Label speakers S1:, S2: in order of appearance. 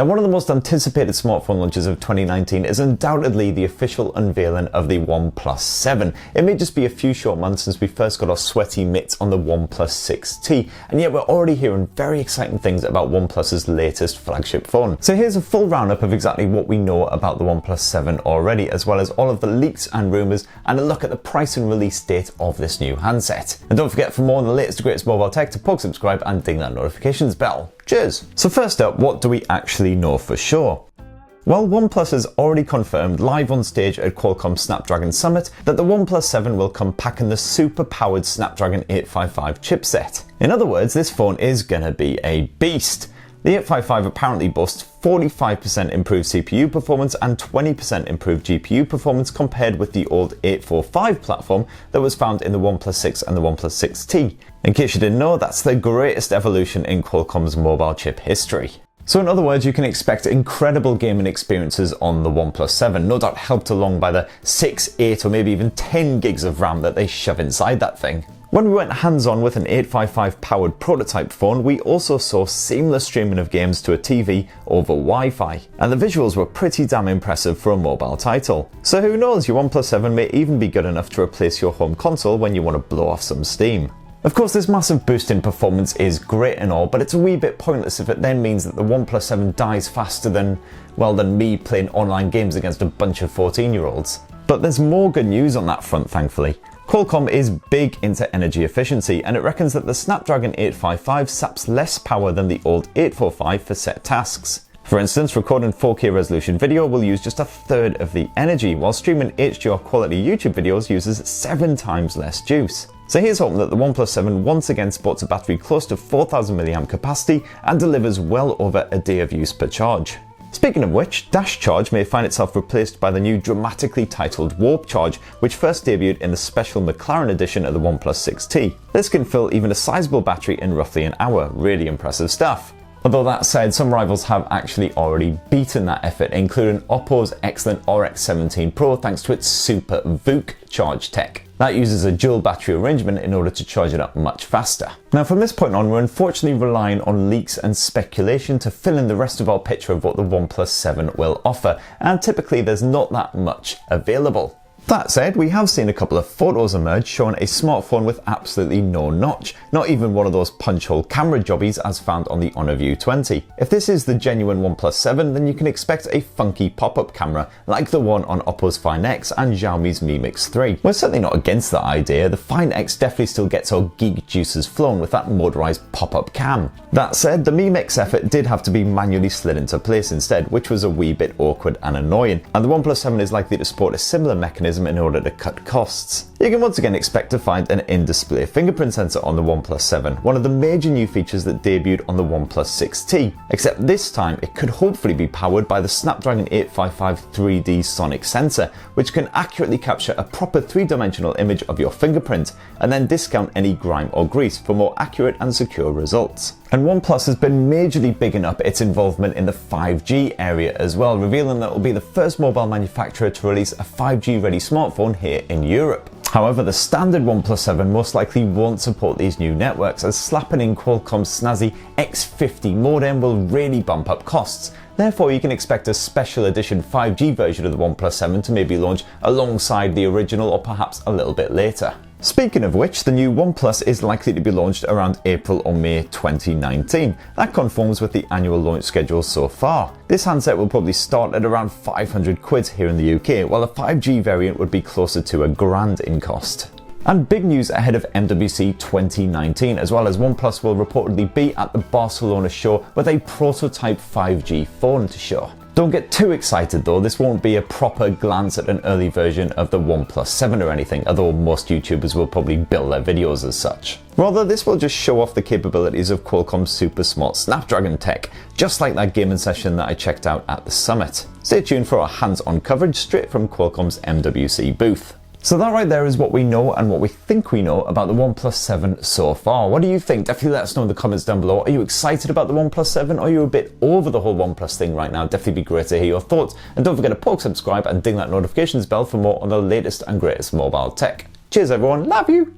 S1: Now, one of the most anticipated smartphone launches of 2019 is undoubtedly the official unveiling of the OnePlus 7. It may just be a few short months since we first got our sweaty mitts on the OnePlus 6T, and yet we're already hearing very exciting things about OnePlus's latest flagship phone. So here's a full roundup of exactly what we know about the OnePlus 7 already, as well as all of the leaks and rumours, and a look at the price and release date of this new handset. And don't forget, for more on the latest and greatest mobile tech, to subscribe and ding that notifications bell. Cheers! So first up, what do we actually know for sure? Well, OnePlus has already confirmed live on stage at Qualcomm Snapdragon Summit that the OnePlus 7 will come packing the super-powered Snapdragon 855 chipset. In other words, this phone is gonna be a beast. The 855 apparently boasts 45% improved CPU performance and 20% improved GPU performance compared with the old 845 platform that was found in the OnePlus 6 and the OnePlus 6T. In case you didn't know, that's the greatest evolution in Qualcomm's mobile chip history. So in other words, you can expect incredible gaming experiences on the OnePlus 7, no doubt helped along by the 6, 8 or maybe even 10 gigs of RAM that they shove inside that thing. When we went hands-on with an 855 powered prototype phone, we also saw seamless streaming of games to a TV over Wi-Fi, and the visuals were pretty damn impressive for a mobile title. So who knows, your OnePlus 7 may even be good enough to replace your home console when you want to blow off some steam. Of course, this massive boost in performance is great and all, but it's a wee bit pointless if it then means that the OnePlus 7 dies faster than me playing online games against a bunch of 14-year-olds. But there's more good news on that front, thankfully. Qualcomm is big into energy efficiency, and it reckons that the Snapdragon 855 saps less power than the old 845 for set tasks. For instance, recording 4K resolution video will use just a third of the energy, while streaming HDR quality YouTube videos uses 7 times less juice. So here's hoping that the OnePlus 7 once again sports a battery close to 4000 mAh capacity and delivers well over a day of use per charge. Speaking of which, Dash Charge may find itself replaced by the new dramatically titled Warp Charge, which first debuted in the special McLaren edition of the OnePlus 6T. This can fill even a sizable battery in roughly an hour. Really impressive stuff. Although that said, some rivals have actually already beaten that effort, including Oppo's excellent RX 17 Pro thanks to its super VOOC charge tech. That uses a dual battery arrangement in order to charge it up much faster. Now from this point on, we're unfortunately relying on leaks and speculation to fill in the rest of our picture of what the OnePlus 7 will offer, and typically there's not that much available. That said, we have seen a couple of photos emerge showing a smartphone with absolutely no notch, not even one of those punch-hole camera jobbies as found on the Honor View 20. If this is the genuine OnePlus 7, then you can expect a funky pop-up camera like the one on Oppo's Find X and Xiaomi's Mi Mix 3. We're certainly not against that idea. The Find X definitely still gets our geek juices flowing with that motorized pop-up cam. That said, the Mi Mix effort did have to be manually slid into place instead, which was a wee bit awkward and annoying, and the OnePlus 7 is likely to sport a similar mechanism in order to cut costs. You can once again expect to find an in-display fingerprint sensor on the OnePlus 7, one of the major new features that debuted on the OnePlus 6T, except this time it could hopefully be powered by the Snapdragon 855 3D sonic sensor, which can accurately capture a proper 3-dimensional image of your fingerprint and then discount any grime or grease for more accurate and secure results. And OnePlus has been majorly bigging up its involvement in the 5G area as well, revealing that it will be the first mobile manufacturer to release a 5G-ready smartphone here in Europe. However, the standard OnePlus 7 most likely won't support these new networks, as slapping in Qualcomm's snazzy X50 modem will really bump up costs. Therefore, you can expect a special edition 5G version of the OnePlus 7 to maybe launch alongside the original or perhaps a little bit later. Speaking of which, the new OnePlus is likely to be launched around April or May 2019. That conforms with the annual launch schedule so far. This handset will probably start at around 500 quid here in the UK, while a 5G variant would be closer to £1,000 in cost. And big news ahead of MWC 2019, as well as OnePlus will reportedly be at the Barcelona show with a prototype 5G phone to show. Don't get too excited though, this won't be a proper glance at an early version of the OnePlus 7 or anything, although most YouTubers will probably bill their videos as such. Rather, this will just show off the capabilities of Qualcomm's super smart Snapdragon tech, just like that gaming session that I checked out at the summit. Stay tuned for our hands-on coverage straight from Qualcomm's MWC booth. So that right there is what we know and what we think we know about the OnePlus 7 so far. What do you think? Definitely let us know in the comments down below. Are you excited about the OnePlus 7? Or are you a bit over the whole OnePlus thing right now? Definitely be great to hear your thoughts. And don't forget to subscribe and ding that notifications bell for more on the latest and greatest mobile tech. Cheers everyone, love you!